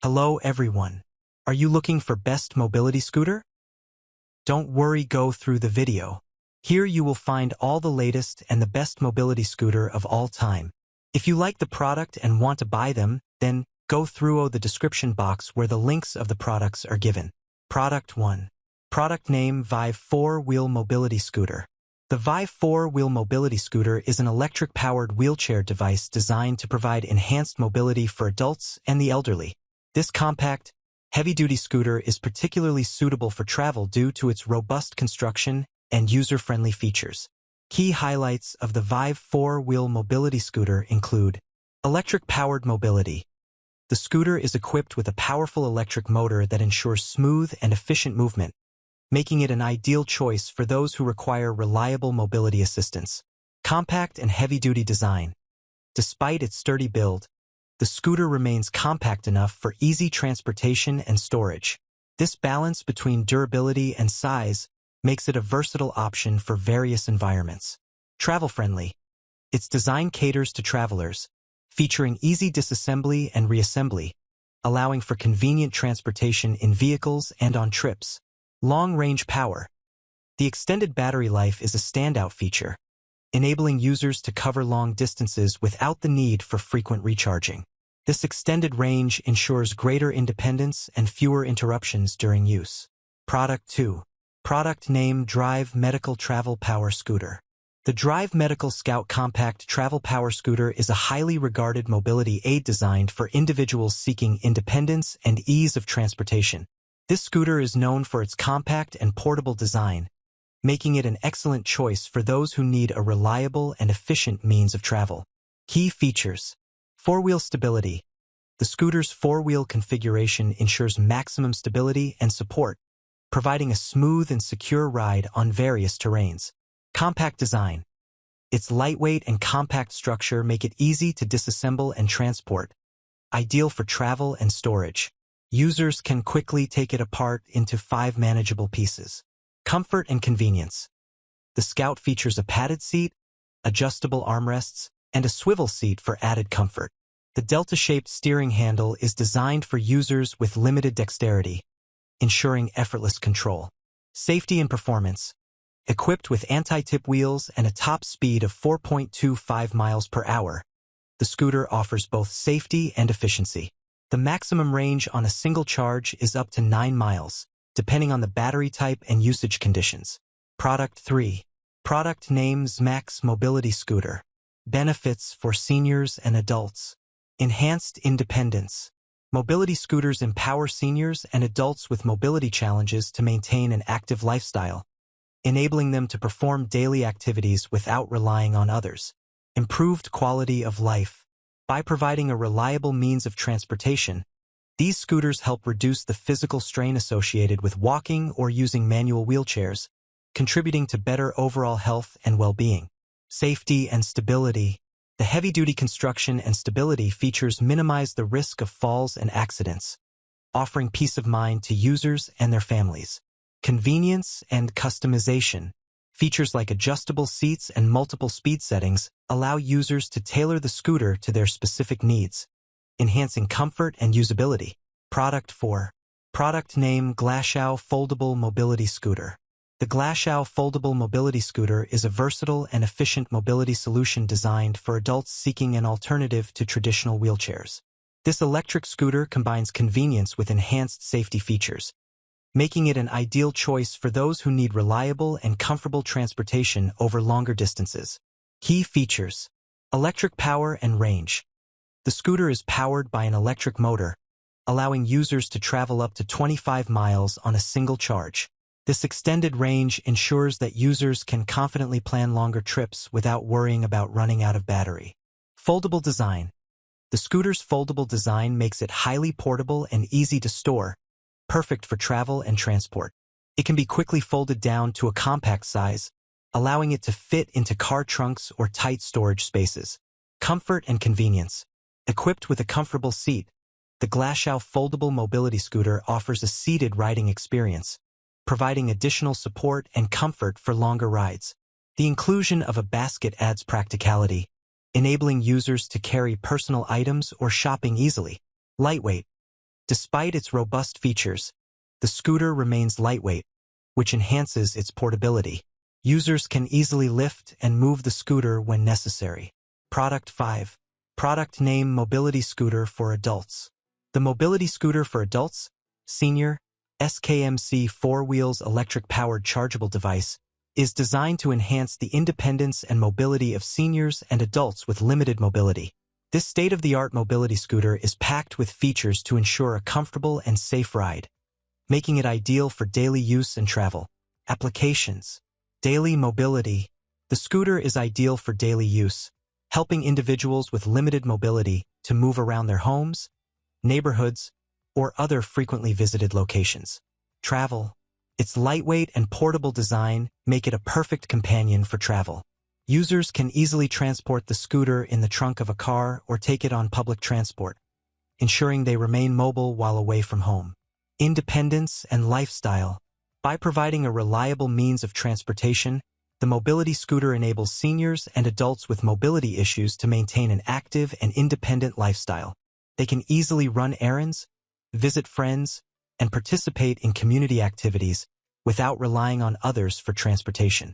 Hello everyone. Are you looking for best mobility scooter? Don't worry, go through the video. Here you will find all the latest and the best mobility scooter of all time. If you like the product and want to buy them, then go through the description box where the links of the products are given. Product 1. Product name Vive 4-Wheel Mobility Scooter. The Vive 4-Wheel Mobility Scooter is an electric-powered wheelchair device designed to provide enhanced mobility for adults and the elderly. This compact, heavy-duty scooter is particularly suitable for travel due to its robust construction and user-friendly features. Key highlights of the Vive 4-Wheel Mobility Scooter include electric-powered mobility. The scooter is equipped with a powerful electric motor that ensures smooth and efficient movement, making it an ideal choice for those who require reliable mobility assistance. Compact and heavy-duty design. Despite its sturdy build, the scooter remains compact enough for easy transportation and storage. This balance between durability and size makes it a versatile option for various environments. Travel-friendly. Its design caters to travelers, featuring easy disassembly and reassembly, allowing for convenient transportation in vehicles and on trips. Long-range power. The extended battery life is a standout feature, enabling users to cover long distances without the need for frequent recharging. This extended range ensures greater independence and fewer interruptions during use. Product 2. Product name Drive Medical Travel Power Scooter. The Drive Medical Scout Compact Travel Power Scooter is a highly regarded mobility aid designed for individuals seeking independence and ease of transportation. This scooter is known for its compact and portable design, making it an excellent choice for those who need a reliable and efficient means of travel. Key features. 4-wheel stability. The scooter's 4-wheel configuration ensures maximum stability and support, providing a smooth and secure ride on various terrains. Compact design. Its lightweight and compact structure make it easy to disassemble and transport, ideal for travel and storage. Users can quickly take it apart into 5 manageable pieces. Comfort and convenience. The Scout features a padded seat, adjustable armrests, and a swivel seat for added comfort. The delta-shaped steering handle is designed for users with limited dexterity, ensuring effortless control. Safety and performance. Equipped with anti-tip wheels and a top speed of 4.25 miles per hour, the scooter offers both safety and efficiency. The maximum range on a single charge is up to 9 miles, depending on the battery type and usage conditions. Product 3. Product name Max Mobility Scooter. Benefits for seniors and adults. Enhanced independence. Mobility scooters empower seniors and adults with mobility challenges to maintain an active lifestyle, enabling them to perform daily activities without relying on others. Improved quality of life. By providing a reliable means of transportation, these scooters help reduce the physical strain associated with walking or using manual wheelchairs, contributing to better overall health and well-being. Safety and stability. The heavy-duty construction and stability features minimize the risk of falls and accidents, offering peace of mind to users and their families. Convenience and customization. Features like adjustable seats and multiple speed settings allow users to tailor the scooter to their specific needs, enhancing comfort and usability. Product 4. Product name Glasow Foldable Mobility Scooter. The Glasow Foldable Mobility Scooter is a versatile and efficient mobility solution designed for adults seeking an alternative to traditional wheelchairs. This electric scooter combines convenience with enhanced safety features, making it an ideal choice for those who need reliable and comfortable transportation over longer distances. Key features. Electric power and range. The scooter is powered by an electric motor, allowing users to travel up to 25 miles on a single charge. This extended range ensures that users can confidently plan longer trips without worrying about running out of battery. Foldable design. The scooter's foldable design makes it highly portable and easy to store, perfect for travel and transport. It can be quickly folded down to a compact size, allowing it to fit into car trunks or tight storage spaces. Comfort and convenience. Equipped with a comfortable seat, the Glasow Foldable Mobility Scooter offers a seated riding experience, providing additional support and comfort for longer rides. The inclusion of a basket adds practicality, enabling users to carry personal items or shopping easily. Lightweight. Despite its robust features, the scooter remains lightweight, which enhances its portability. Users can easily lift and move the scooter when necessary. Product Vive. Product name: Mobility Scooter for Adults. The Mobility Scooter for Adults, Senior, SKMC 4-wheels electric-powered chargeable device, is designed to enhance the independence and mobility of seniors and adults with limited mobility. This state-of-the-art mobility scooter is packed with features to ensure a comfortable and safe ride, making it ideal for daily use and travel. Applications. Daily mobility. The scooter is ideal for daily use, helping individuals with limited mobility to move around their homes, neighborhoods, or other frequently visited locations. Travel. Its lightweight and portable design make it a perfect companion for travel. Users can easily transport the scooter in the trunk of a car or take it on public transport, ensuring they remain mobile while away from home. Independence and lifestyle. By providing a reliable means of transportation, the mobility scooter enables seniors and adults with mobility issues to maintain an active and independent lifestyle. They can easily run errands, visit friends, and participate in community activities without relying on others for transportation.